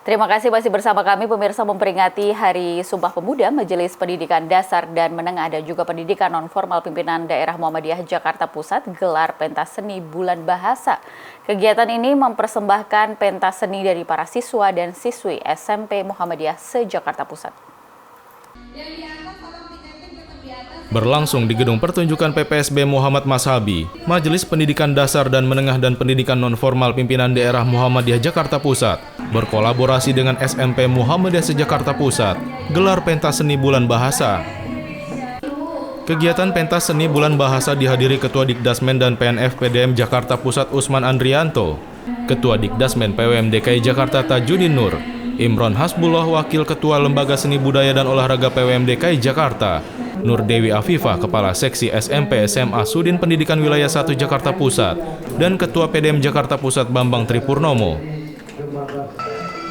Terima kasih masih bersama kami pemirsa memperingati Hari Sumpah Pemuda Majelis Pendidikan Dasar dan Menengah dan juga Pendidikan Nonformal Pimpinan Daerah Muhammadiyah Jakarta Pusat gelar pentas seni Bulan Bahasa. Kegiatan ini mempersembahkan pentas seni dari para siswa dan siswi SMP Muhammadiyah se-Jakarta Pusat. Berlangsung di Gedung Pertunjukan PPSB Muhammad Mashabi, Majelis Pendidikan Dasar dan Menengah dan Pendidikan Nonformal Pimpinan Daerah Muhammadiyah Jakarta Pusat berkolaborasi dengan SMP Muhammadiyah se-Jakarta Pusat gelar pentas seni Bulan Bahasa. Kegiatan pentas seni Bulan Bahasa dihadiri Ketua Dikdasmen dan PNF PDM Jakarta Pusat Usman Andrianto, Ketua Dikdasmen PWM DKI Jakarta Tajudin Nur, Imron Hasbullah Wakil Ketua Lembaga Seni Budaya dan Olahraga PWM DKI Jakarta, Nur Dewi Afifah, Kepala Seksi SMP SMA Sudin Pendidikan Wilayah 1 Jakarta Pusat, dan Ketua PDM Jakarta Pusat Bambang Tripurnomo.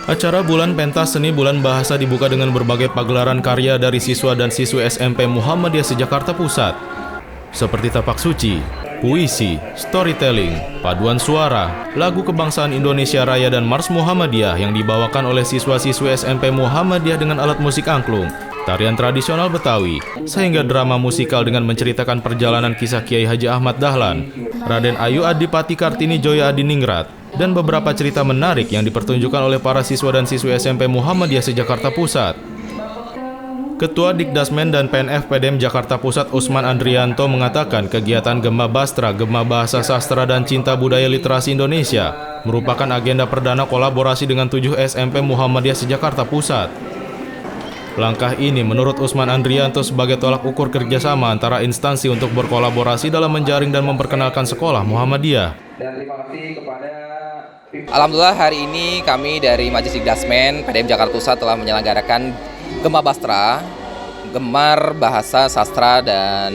Acara Bulan Pentas Seni Bulan Bahasa dibuka dengan berbagai pagelaran karya dari siswa dan siswi SMP Muhammadiyah se-Jakarta Pusat, seperti tapak suci, puisi, storytelling, paduan suara, lagu kebangsaan Indonesia Raya dan Mars Muhammadiyah yang dibawakan oleh siswa-siswi SMP Muhammadiyah dengan alat musik angklung, tarian tradisional Betawi, sehingga drama musikal dengan menceritakan perjalanan kisah Kiai Haji Ahmad Dahlan, Raden Ayu Adipati Kartini Joya Adiningrat, dan beberapa cerita menarik yang dipertunjukkan oleh para siswa dan siswi SMP Muhammadiyah se-Jakarta Pusat. Ketua Dikdasmen dan PNF PDM Jakarta Pusat Usman Andrianto mengatakan kegiatan Gema Bastra, Gema Bahasa Sastra dan Cinta Budaya Literasi Indonesia merupakan agenda perdana kolaborasi dengan 7 SMP Muhammadiyah se-Jakarta Pusat. Langkah ini menurut Usman Andrianto sebagai tolak ukur kerjasama antara instansi untuk berkolaborasi dalam menjaring dan memperkenalkan sekolah Muhammadiyah. Dan terima kasih kepada Alhamdulillah hari ini kami dari Majelis Dikdasmen PDM Jakarta Pusat telah menyelenggarakan Gema Bastra, Gemar Bahasa Sastra dan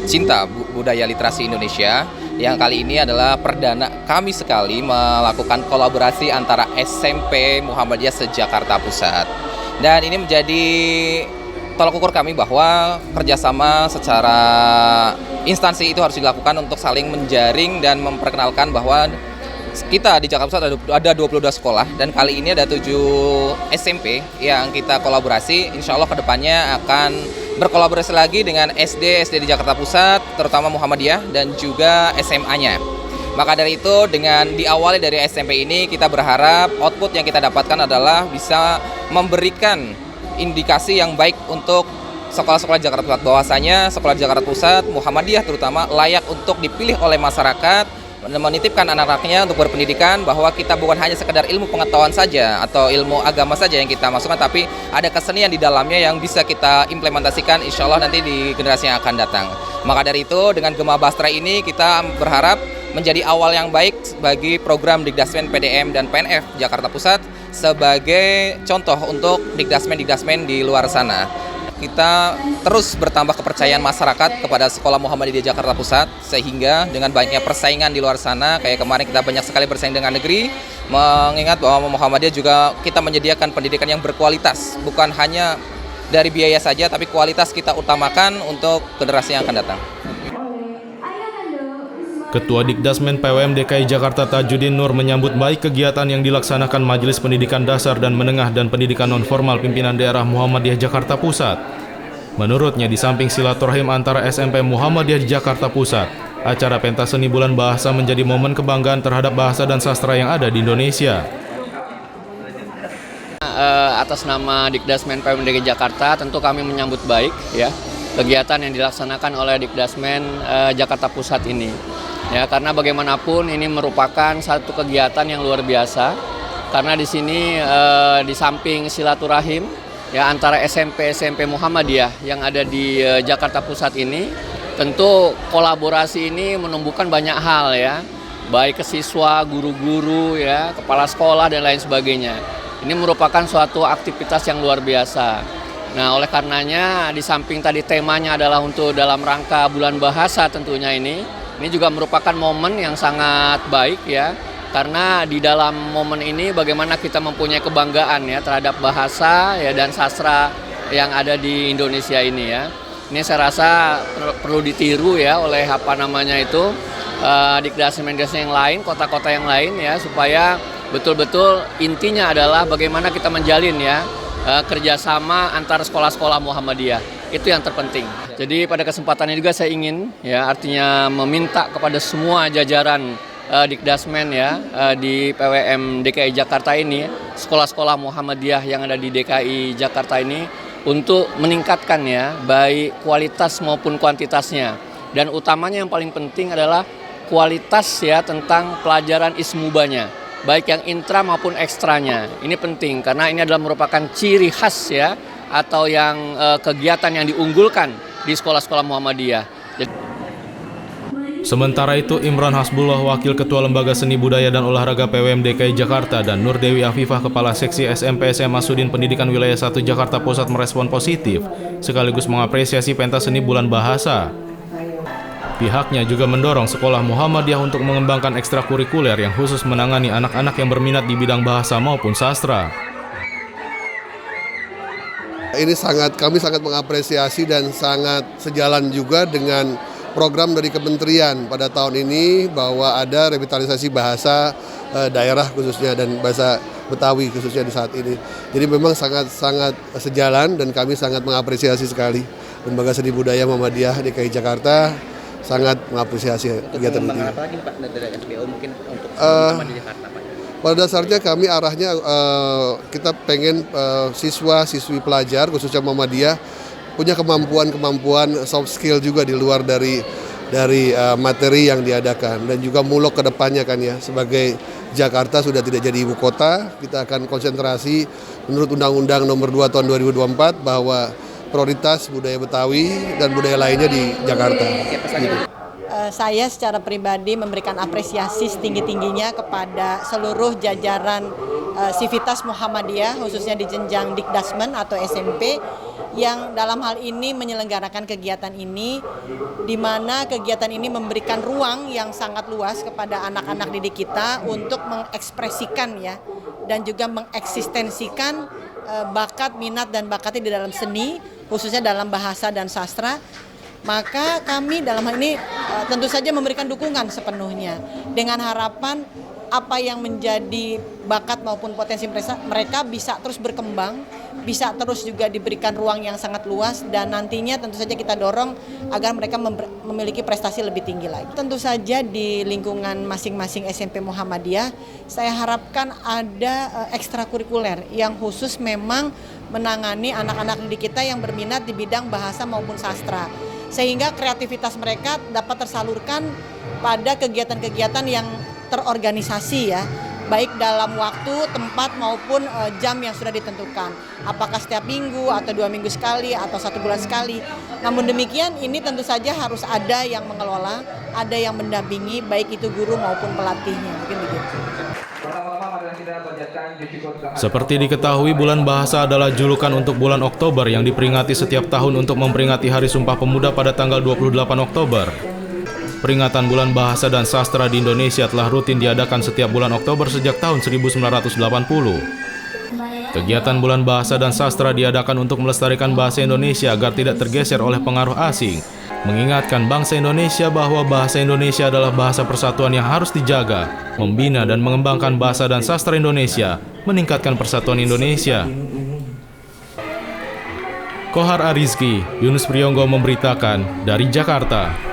Cinta Budaya Literasi Indonesia, yang kali ini adalah perdana kami sekali melakukan kolaborasi antara SMP Muhammadiyah se-Jakarta Pusat. Dan ini menjadi tolak ukur kami bahwa kerjasama secara instansi itu harus dilakukan untuk saling menjaring dan memperkenalkan bahwa kita di Jakarta Pusat ada 22 sekolah dan kali ini ada 7 SMP yang kita kolaborasi. Insya Allah kedepannya akan berkolaborasi lagi dengan SD di Jakarta Pusat, terutama Muhammadiyah dan juga SMA-nya. Maka dari itu dengan diawali dari SMP ini kita berharap output yang kita dapatkan adalah bisa memberikan indikasi yang baik untuk sekolah-sekolah Jakarta Pusat, bahwasanya sekolah Jakarta Pusat Muhammadiyah terutama layak untuk dipilih oleh masyarakat, menitipkan anak-anaknya untuk berpendidikan, bahwa kita bukan hanya sekedar ilmu pengetahuan saja atau ilmu agama saja yang kita masukkan, tapi ada kesenian di dalamnya yang bisa kita implementasikan insya Allah nanti di generasi yang akan datang. Maka dari itu dengan Gema Bastra ini kita berharap menjadi awal yang baik bagi program Dikdasmen PDM dan PNF Jakarta Pusat sebagai contoh untuk Dikdasmen di luar sana. Kita terus bertambah kepercayaan masyarakat kepada sekolah Muhammadiyah di Jakarta Pusat, sehingga dengan banyaknya persaingan di luar sana, kayak kemarin kita banyak sekali bersaing dengan negeri, mengingat bahwa Muhammadiyah juga kita menyediakan pendidikan yang berkualitas, bukan hanya dari biaya saja, tapi kualitas kita utamakan untuk generasi yang akan datang. Ketua Dikdasmen PWM DKI Jakarta Tajudin Nur menyambut baik kegiatan yang dilaksanakan Majelis Pendidikan Dasar dan Menengah dan Pendidikan Nonformal Pimpinan Daerah Muhammadiyah Jakarta Pusat. Menurutnya, di samping silaturahim antara SMP Muhammadiyah di Jakarta Pusat, acara pentas seni Bulan Bahasa menjadi momen kebanggaan terhadap bahasa dan sastra yang ada di Indonesia. Atas nama Dikdasmen PWM DKI Jakarta, tentu kami menyambut baik ya kegiatan yang dilaksanakan oleh Dikdasmen Jakarta Pusat ini. Ya, karena bagaimanapun ini merupakan satu kegiatan yang luar biasa, karena di sini di samping silaturahim ya antara SMP Muhammadiyah yang ada di Jakarta Pusat ini, tentu kolaborasi ini menumbuhkan banyak hal ya, baik ke siswa, guru-guru ya, kepala sekolah dan lain sebagainya. Ini merupakan suatu aktivitas yang luar biasa. Nah, oleh karenanya di samping tadi temanya adalah untuk dalam rangka Bulan Bahasa tentunya ini juga merupakan momen yang sangat baik ya, karena di dalam momen ini bagaimana kita mempunyai kebanggaan ya terhadap bahasa ya dan sastra yang ada di Indonesia ini ya. Ini saya rasa perlu ditiru ya oleh Dikdasmen yang lain, kota-kota yang lain ya, supaya betul-betul intinya adalah bagaimana kita menjalin ya kerjasama antar sekolah-sekolah Muhammadiyah. Itu yang terpenting. Jadi pada kesempatan ini juga saya ingin ya artinya meminta kepada semua jajaran Dikdasmen ya di PWM DKI Jakarta ini, sekolah-sekolah Muhammadiyah yang ada di DKI Jakarta ini untuk meningkatkan ya baik kualitas maupun kuantitasnya. Dan utamanya yang paling penting adalah kualitas ya tentang pelajaran ismubanya, baik yang intra maupun ekstranya. Ini penting karena ini adalah merupakan ciri khas ya atau yang kegiatan yang diunggulkan di sekolah-sekolah Muhammadiyah. Sementara itu, Imran Hasbullah, Wakil Ketua Lembaga Seni Budaya dan Olahraga PWM DKI Jakarta, dan Nur Dewi Afifah, Kepala Seksi SMP SMA Sudin Pendidikan Wilayah 1 Jakarta Pusat merespon positif, sekaligus mengapresiasi pentas seni Bulan Bahasa. Pihaknya juga mendorong sekolah Muhammadiyah untuk mengembangkan ekstrakurikuler yang khusus menangani anak-anak yang berminat di bidang bahasa maupun sastra. Ini kami sangat mengapresiasi dan sangat sejalan juga dengan program dari kementerian pada tahun ini bahwa ada revitalisasi bahasa daerah khususnya dan bahasa Betawi khususnya di saat ini. Jadi memang sangat sejalan dan kami sangat mengapresiasi sekali. Lembaga Seni Budaya Muhammadiyah DKI Jakarta sangat mengapresiasi kegiatan ini. Apa lagi Pak dari SBO mungkin untuk teman-teman di Jakarta Pak? Pada dasarnya kami arahnya kita pengen siswa-siswi pelajar khususnya Muhammadiyah punya kemampuan soft skill juga di luar dari materi yang diadakan dan juga muluk ke depannya kan ya. Sebagai Jakarta sudah tidak jadi ibu kota, kita akan konsentrasi menurut Undang-Undang Nomor 2 Tahun 2024 bahwa prioritas budaya Betawi dan budaya lainnya di Jakarta. Saya secara pribadi memberikan apresiasi setinggi-tingginya kepada seluruh jajaran Sivitas Muhammadiyah khususnya di jenjang Dikdasmen atau SMP yang dalam hal ini menyelenggarakan kegiatan ini, di mana kegiatan ini memberikan ruang yang sangat luas kepada anak-anak didik kita untuk mengekspresikan ya dan juga mengeksistensikan bakat, minat dan bakatnya di dalam seni khususnya dalam bahasa dan sastra. Maka kami dalam hal ini tentu saja memberikan dukungan sepenuhnya dengan harapan apa yang menjadi bakat maupun potensi mereka bisa terus berkembang, bisa terus juga diberikan ruang yang sangat luas dan nantinya tentu saja kita dorong agar mereka memiliki prestasi lebih tinggi lagi. Tentu saja di lingkungan masing-masing SMP Muhammadiyah saya harapkan ada ekstrakurikuler yang khusus memang menangani anak-anak didik kita yang berminat di bidang bahasa maupun sastra. Sehingga kreativitas mereka dapat tersalurkan pada kegiatan-kegiatan yang terorganisasi ya, baik dalam waktu, tempat maupun jam yang sudah ditentukan. Apakah setiap minggu atau 2 minggu sekali atau 1 bulan sekali. Namun demikian ini tentu saja harus ada yang mengelola, ada yang mendampingi baik itu guru maupun pelatihnya. Mungkin begitu. Seperti diketahui, Bulan Bahasa adalah julukan untuk bulan Oktober yang diperingati setiap tahun untuk memperingati Hari Sumpah Pemuda pada tanggal 28 Oktober. Peringatan Bulan Bahasa dan Sastra di Indonesia telah rutin diadakan setiap bulan Oktober sejak tahun 1980. Kegiatan Bulan Bahasa dan Sastra diadakan untuk melestarikan bahasa Indonesia agar tidak tergeser oleh pengaruh asing, mengingatkan bangsa Indonesia bahwa bahasa Indonesia adalah bahasa persatuan yang harus dijaga, membina dan mengembangkan bahasa dan sastra Indonesia, meningkatkan persatuan Indonesia. Kohar Arizki, Yunus Priyonggo memberitakan dari Jakarta.